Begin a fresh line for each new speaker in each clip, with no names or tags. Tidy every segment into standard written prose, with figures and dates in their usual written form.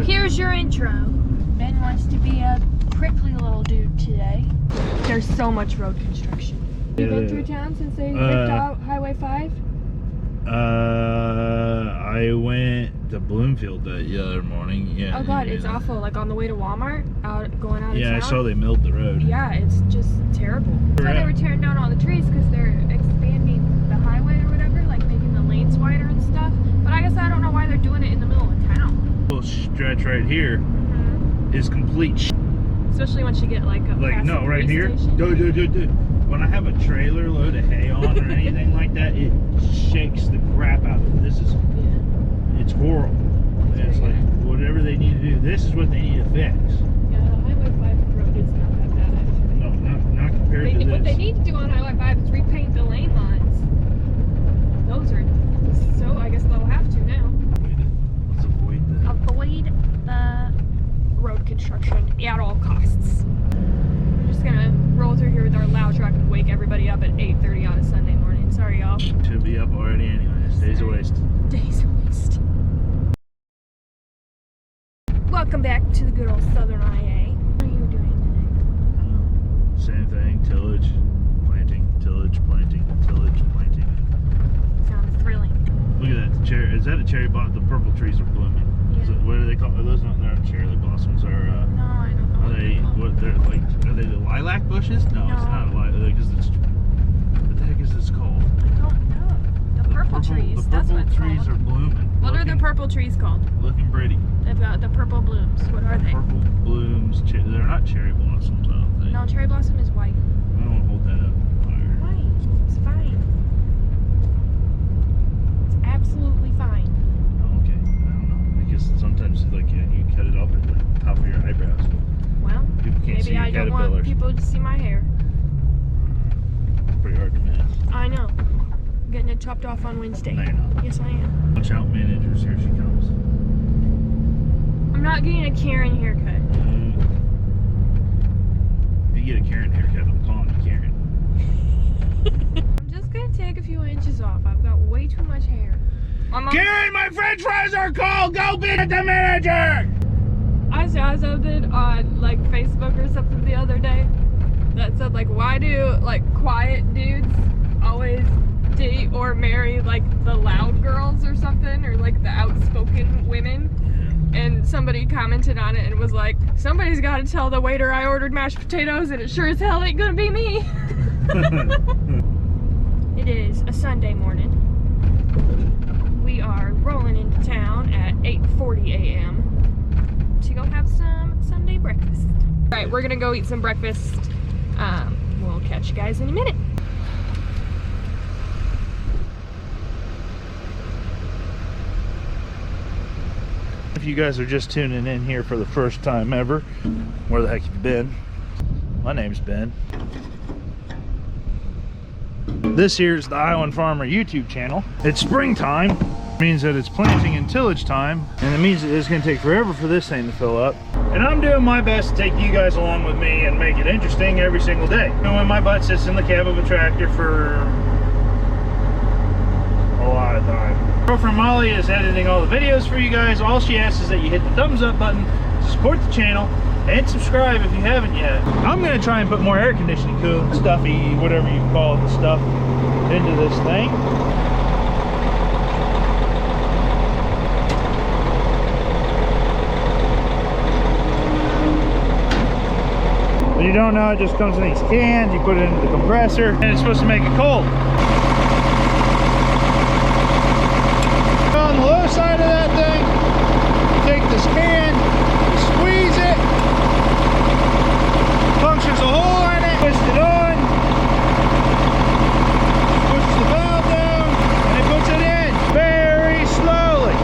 Here's your intro. Ben wants to be a prickly little dude today. There's so much road construction. You been through town since they ripped out Highway 5?
I went to Bloomfield the other morning. Yeah.
Oh god, it's awful. Like on the way to Walmart, going out of town.
Yeah, I saw they milled the road.
Yeah, it's just terrible. So they were tearing down all the trees because they're expanding the highway or whatever, like making the lanes wider and stuff. But I guess I don't know why they're doing it in the middle of town.
Little stretch right here is complete.
Especially once you get like a
no, right here.
Station.
When I have a trailer load of hay on or anything like that, it shakes the crap out of it. This is, it's horrible. It's like whatever they need to do. This is what they need to fix.
Yeah, Highway 5 road is not that bad actually.
No, not compared to this.
What they need to do on Highway 5 is repaint the lane lines. Those are so. I guess they'll have to now.
Let's avoid
the road construction at all costs. We're just gonna roll through here with our loud truck and wake everybody up at 8:30 on a Sunday morning. Sorry, y'all.
Should be up already anyways. Days of waste.
Days of waste. Welcome back to the good old Southern IA. What are you doing today?
Same thing. Tillage, planting, tillage, planting, tillage, planting.
Sounds thrilling.
Look at that. The cherry. Is that a cherry blossom? The purple trees are blooming.
Yeah.
Is it, what are they called? Are those not cherry blossoms? Are
No, I don't know.
are they? What they're like? Are they the lilac bushes? No,
No.
it's not a lilac. Because it's. What the heck is this called?
I don't know. The purple trees.
The
That's
purple
what it's
trees
called.
are blooming.
What are the purple trees called?
Looking pretty.
The purple blooms. What are they?
Purple blooms. They're not cherry blossoms. I don't think.
No, cherry blossom is white.
I don't want to hold that up higher.
White. It's fine. It's absolutely fine.
Okay, I don't know, because sometimes like you cut it off at the top of your eyebrows.
Well,
People can't see
maybe
your
I don't want
caterpillars.
people to see my hair.
It's pretty hard to miss.
I know. I'm getting it chopped off on Wednesday.
No, you're not.
Yes, I am.
Watch out, managers. Here she comes.
I'm not getting a Karen haircut.
If you get a Karen haircut, I'm calling you Karen.
I'm just gonna take a few inches off. I've got way too much hair.
Karen, my French fries are cold. Go be at the manager.
I saw something on like Facebook or something the other day that said like, why do like quiet dudes always date or marry like the loud girls or something, or like the outspoken women? And somebody commented on it and was like, somebody's got to tell the waiter I ordered mashed potatoes, and it sure as hell ain't gonna be me. It is a Sunday morning. We are rolling into town at 8:40 a.m. to go have some Sunday breakfast. All right, we're gonna go eat some breakfast. We'll catch you guys in a minute.
If you guys are just tuning in here for the first time ever, where the heck have you been? My name's Ben. This here is the iowANFarmer YouTube channel. It's springtime. It means that it's planting and tillage time, and it means that it's going to take forever for this thing to fill up. And I'm doing my best to take you guys along with me and make it interesting every single day. And when my butt sits in the cab of a tractor for a lot of time. Girlfriend Molly is editing all the videos for you guys. All she asks is that you hit the thumbs up button to support the channel and subscribe if you haven't yet. I'm going to try and put more air conditioning, cool, stuffy, whatever you call the stuff, into this thing. When you don't know, it just comes in these cans. You put it into the compressor, and it's supposed to make it cold. On the low side of that thing, you take this can, you squeeze it, punctures a hole in it, twist it on, pushes the valve down, and it puts it in very slowly.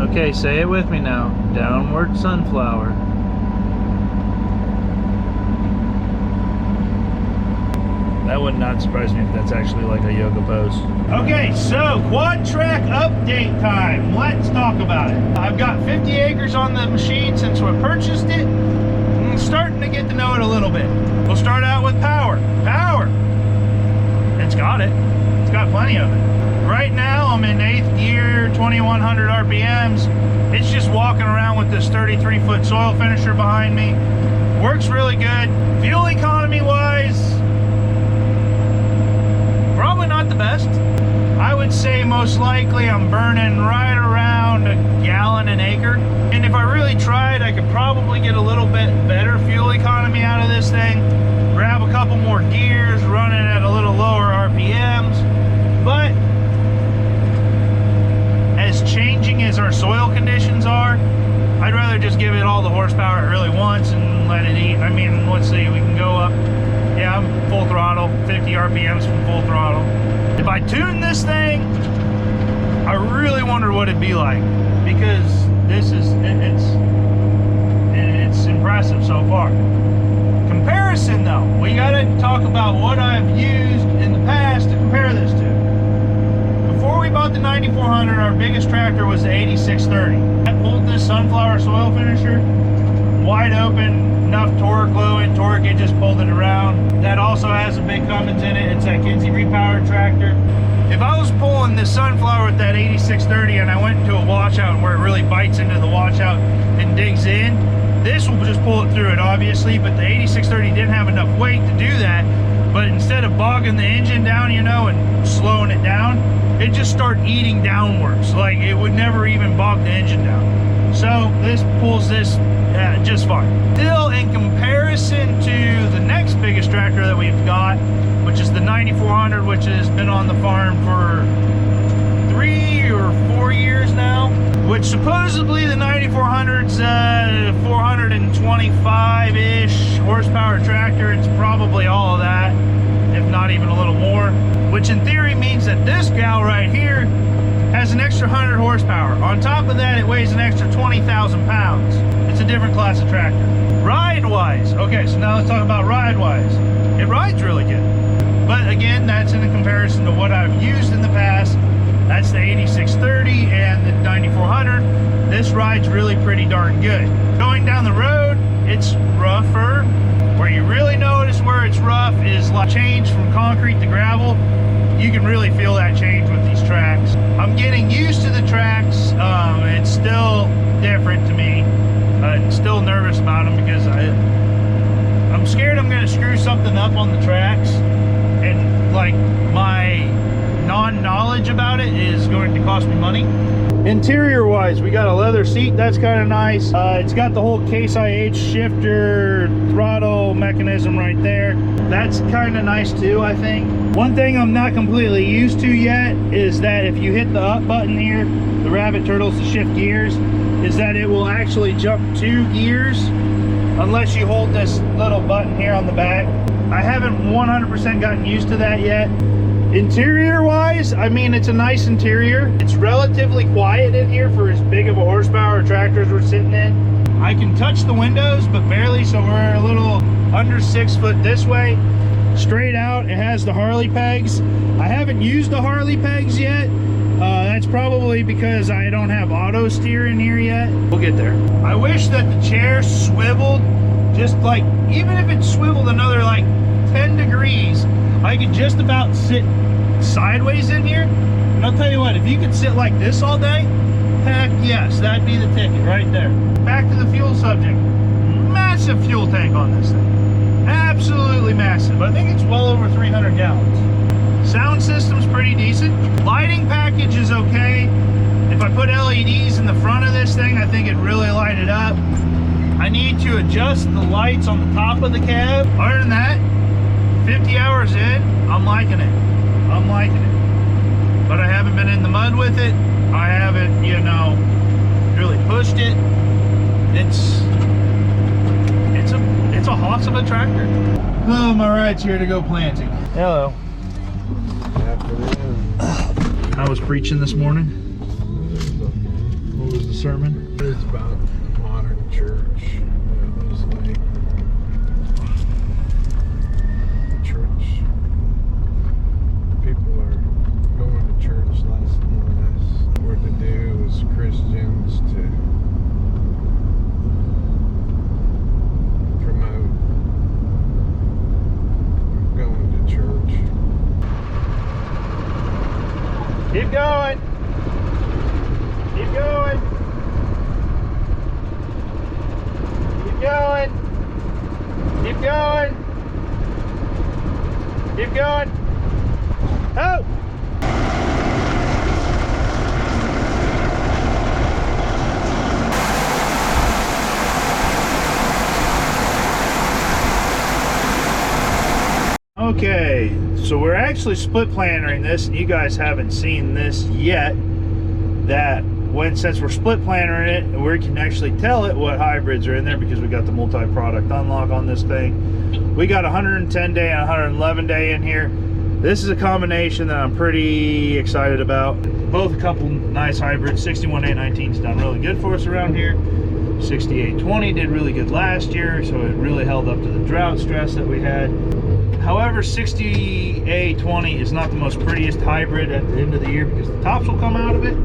Okay, say it with me now. Downward sunflower. That would not surprise me if that's actually like a yoga pose. Okay, so Quadtrack update time. Let's talk about it. I've got 50 acres on the machine since we purchased it. I'm starting to get to know it a little bit. We'll start out with power. Power. It's got it. It's got plenty of it. Right now I'm in 8th gear, 2100 RPMs. It's just walking around with this 33-foot soil finisher behind me. Works really good. Fuel economy wise, probably not the best. I would say most likely I'm burning right around a gallon an acre. And if I really tried, I could probably get a little bit better fuel economy out of this thing. Grab a couple more gears, run it at a little lower RPMs. But as changing as our soil conditions are, I'd rather just give it all the horsepower it really wants and let it eat. I mean, let's see, we can go up. Yeah, I'm full throttle, 50 RPMs from full throttle. If I tune this thing, I really wonder what it'd be like, because this is, it's impressive so far. Comparison though, we gotta talk about what I've used in the past to compare this to. Before we bought the 9400, our biggest tractor was the 8630. I pulled this sunflower soil finisher, wide open, enough torque, low end torque, it just pulled it around. That also has a big Cummins in it. It's that Kinsey repowered tractor. If I was pulling this sunflower with that 8630 and I went into a washout where it really bites into the washout and digs in, this will just pull it through it, obviously, but the 8630 didn't have enough weight to do that. But instead of bogging the engine down, you know, and slowing it down, it just started eating downwards. Like, it would never even bog the engine down. So this pulls this just fine. Still, in comparison to the next biggest tractor that we've got, which is the 9400, which has been on the farm for 3 or 4 years now, which supposedly the 9400's 425-ish horsepower tractor. It's probably all of that, if not even a little more, which in theory means that this gal right here has an extra 100 horsepower. On top of that, it weighs an extra 20,000 pounds. It's a different class of tractor. Ride-wise, okay, so now let's talk about ride-wise. It rides really good. But again, that's in comparison to what I've used in the past. That's the 8630 and the 9400. This ride's really pretty darn good. Going down the road, it's rougher. Where you really notice where it's rough is like change from concrete to gravel. You can really feel that change with these tracks. I'm getting used to the tracks. It's still different to me. I'm still nervous about them because I'm scared I'm gonna screw something up on the tracks, and like my non-knowledge about it is going to cost me money. Interior wise, we got a leather seat, that's kind of nice. It's got the whole Case IH shifter throttle mechanism right there. That's kind of nice too, I think. One thing I'm not completely used to yet is that if you hit the up button here, the rabbit turtles to shift gears, is that it will actually jump 2 gears unless you hold this little button here on the back. I haven't 100% gotten used to that yet. Interior wise, I mean, it's a nice interior. It's relatively quiet in here for as big of a horsepower tractors we're sitting in. I can touch the windows, but barely, so we're a little under 6 foot this way. Straight out, it has the Harley pegs. I haven't used the Harley pegs yet. That's probably because I don't have auto steer in here yet. We'll get there. I wish that the chair swiveled, just like, even if it swiveled another like 10 degrees, I could just about sit sideways in here. And I'll tell you what, if you could sit like this all day, heck yes, that'd be the ticket right there. Back to the fuel subject. Massive fuel tank on this thing. Absolutely massive. I think it's well over 300 gallons. Sound system's pretty decent. Lighting package is okay. If I put LEDs in the front of this thing, I think it'd really light it up. I need to adjust the lights on the top of the cab. Other than that, 50 hours in, I'm liking it. I'm liking it. But I haven't been in the mud with it. I haven't, you know, really pushed it. It's a hoss of a tractor. Oh, my ride's here to go planting. Hello. I was preaching this morning. What was the sermon?
It's about the modern church. It was like church. People are going to church less and less. What to do as Christians to promote going to church.
Keep going. Keep going. Keep going. Keep going. Oh! Okay, so we're actually split plantering this, and you guys haven't seen this yet. Since we're split plantering it, we can actually tell it what hybrids are in there because we got the multi-product unlock on this thing. We got 110 day and 111 day in here. This is a combination that I'm pretty excited about. Both a couple nice hybrids. 61819's done really good for us around here. 6820 did really good last year, so it really held up to the drought stress that we had. However, 6820 is not the most prettiest hybrid at the end of the year because the tops will come out of it.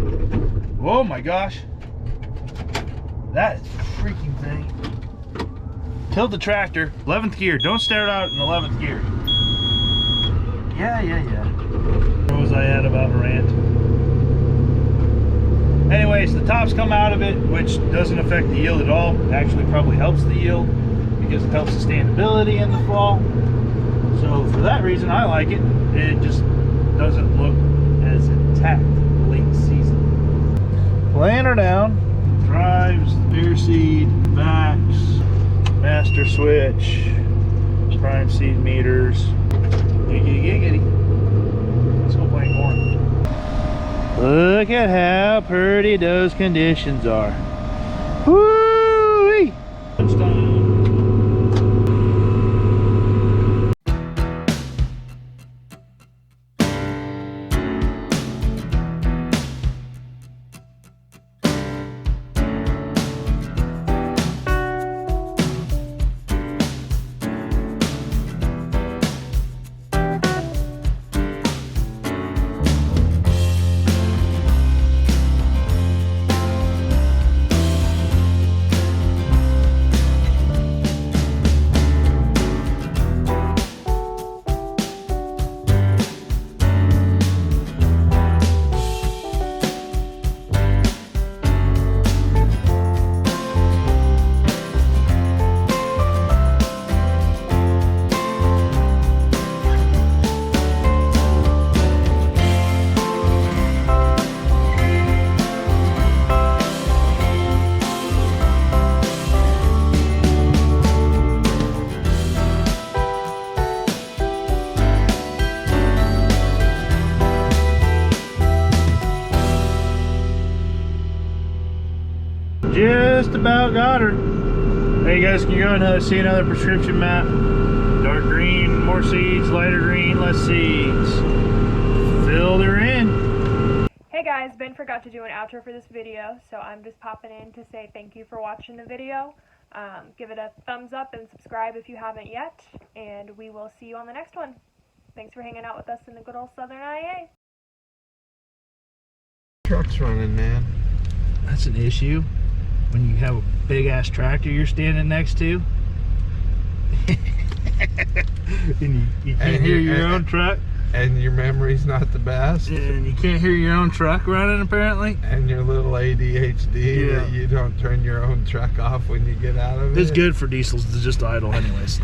Oh my gosh. That is a freaking thing. Tilt the tractor, 11th gear. Don't start out in 11th gear. Yeah. Where was I at about a rant? Anyways, the tops come out of it, which doesn't affect the yield at all. It actually probably helps the yield because it helps sustainability in the fall. So for that reason, I like it. It just doesn't look as intact late season. Planter down, drives, air seed, backs, master switch, prime seed meters. Giggity. Let's go plant corn. Look at how pretty those conditions are. Woo-wee! Just about got her. Hey guys, can you go and see another prescription map? Dark green, more seeds, lighter green, less seeds. Filled her in.
Hey guys, Ben forgot to do an outro for this video, so I'm just popping in to say thank you for watching the video. Give it a thumbs up and subscribe if you haven't yet, and we will see you on the next one. Thanks for hanging out with us in the good old Southern IA.
Truck's running, man.
That's an issue when you have a big ass tractor you're standing next to. and you can't hear your own truck.
And your memory's not the best.
And you can't hear your own truck running, apparently.
And your little ADHD that you don't turn your own truck off when you get out of it.
It's good for diesels to just idle anyways.